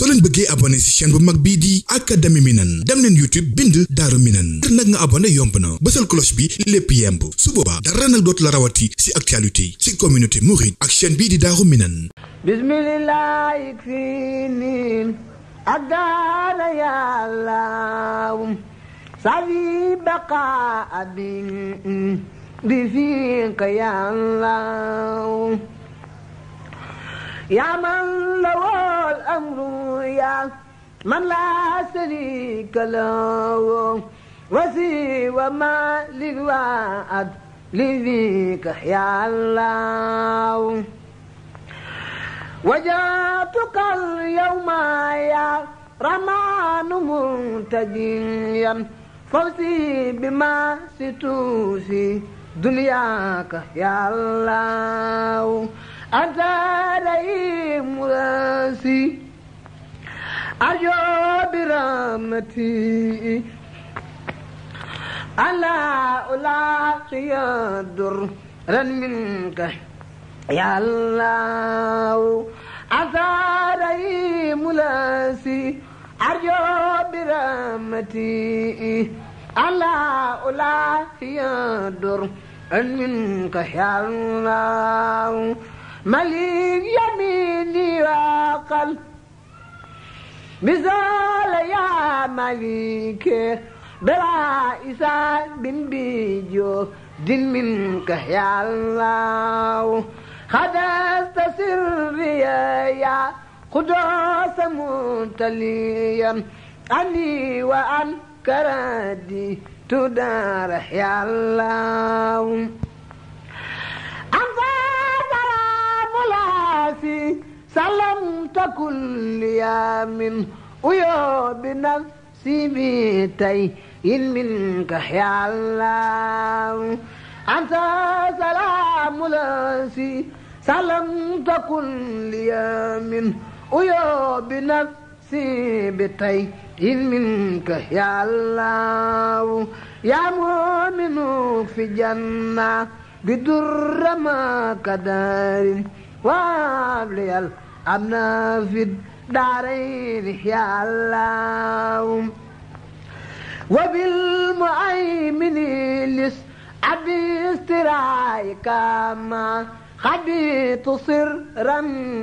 soo leen bëggee abonné ci chaîne bu mag bii di Académie Minane dem leen YouTube bind Daaru Minane ngir nag nga abonné yomb na bësal cloche bi lépp yemb su boobaa dara nag dootu la rawati ci actualité ci communauté mouride ak chaîne bii di Daaru Minane bismillahi fini adana ya Allah sabi baqa abin bifika ya Allah يا من له الأمر يا من لا شريك له وسوى ما للوعد لذيك يا الله وجاتك اليوم يا رمان منتجيا فوزي بما ستوفي دنياك يا الله أنت رئيم راسي أرجو برحمتي ألا ألاقي درا منك يا الله أنت رئيم راسي أرجو برحمتي ألا ألاقي درا منك يا الله مليك يميني وقل بزال يا مليك بلا إسان بن بيجو دين منك يا الله خدست سري يا قدوس متليا عني وعن كردي تدار يا الله سلمت كل يوم ويا بنفسي بيتي منك يا الله أنت سلام لاسي سلمت كل يوم ويا بنفسي بيتي منك يا الله يا مؤمن في جنة بدر ما كدار وابلي الأمن في الدارين يا الله وبالمؤمن لس عبي استرايك ما خبيت سرا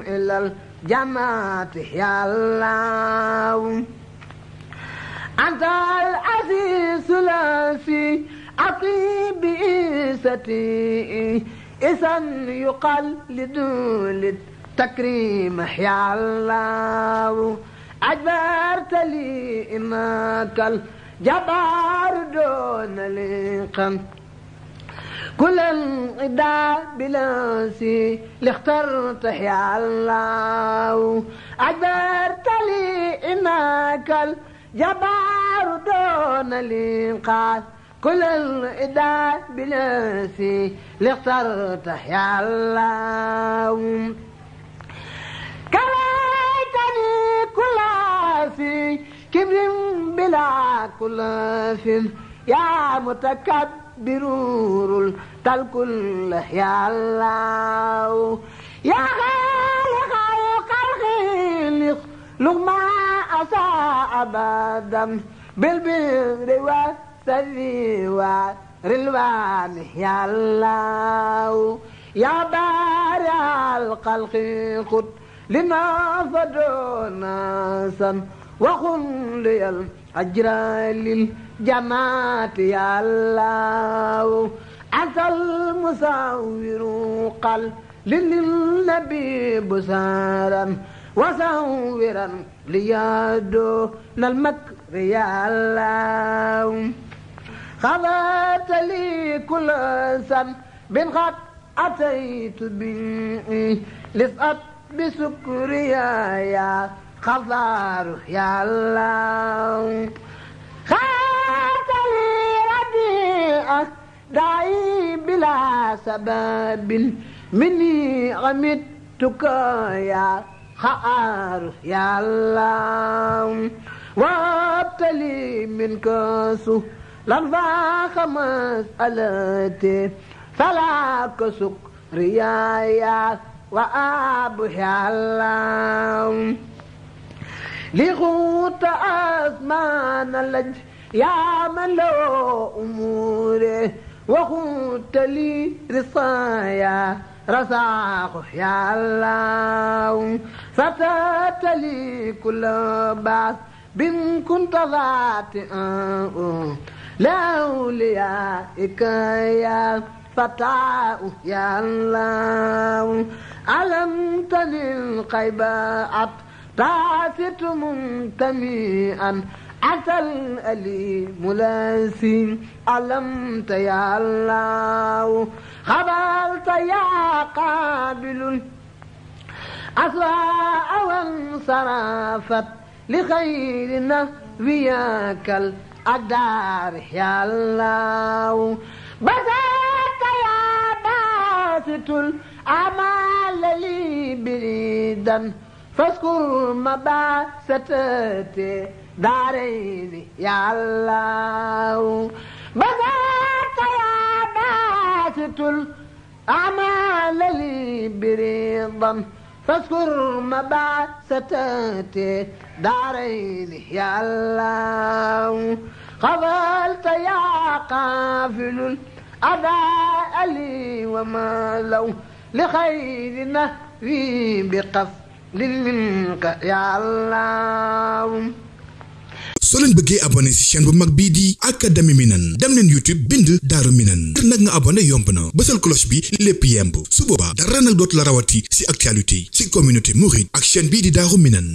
إلى الجماعة يا الله أنت العزيز الذي أطيب إيستي إذن يقال لدول التكريم يا الله أجبرت لي إنك الجبار دون لقم كل انقضاء بلاسي لاخترت يا الله أجبرت لي إنك الجبار دون لقم كل الإداء بلاسي لاخترت يا الله كرهتني كل في كبر بلا كل في يا متكبر الكل يا الله يا خالق الخلق لغما أساء أبدا بالبر سري ورلوان يا الله يا بارع الخلق خذ لنا فدونا سن وخن لي الأجر للجماعة يا الله أنت المصور قل للنبي بسارا وصورا ليادو المكر يا الله خذت لي كل سن بن قد أتيت به لسأت بسكريا يا خضار يا الله خذت لي رديئة دعي بلا سبب مني غمدتك يا خار يا الله وابتلي منك سهلا فاخ مسألتي فلا كسكريا يا وأبو يا الله لغوت أزمان اللج يا من له أموره وغوت لي رصايا رزاق يا الله فتات لي كل بعث بن كنت ذاتئا لأوليائك يا فتاة يا الله علمتني القيبات تعثت منتميئا أتى الأليم لاسي علمت يا الله خبرت يا قابل أسراء وانصرفت لخير نبيك الأدار يا الله بسطت يا باسط الأعمال لي بريدا فاذكر مباستي دارين يا الله بسطت يا باسط الأعمال لي بريدا فاذكر مباستي دارين يا الله قبلت يا قافل الأداء لي وما لو لخير نهوي بقف منك يا الله soo leen bëggee abonné ci chaîne bu mag bii di Académie Minane dem leen YouTube bind Daaru Minane ngir nag nga abonné yomb na bësal cloche bi lépp yemb su boobaa dara nag dootu la rawati ci actualité ci communauté mouride ak chaîne bii di Daaru Minane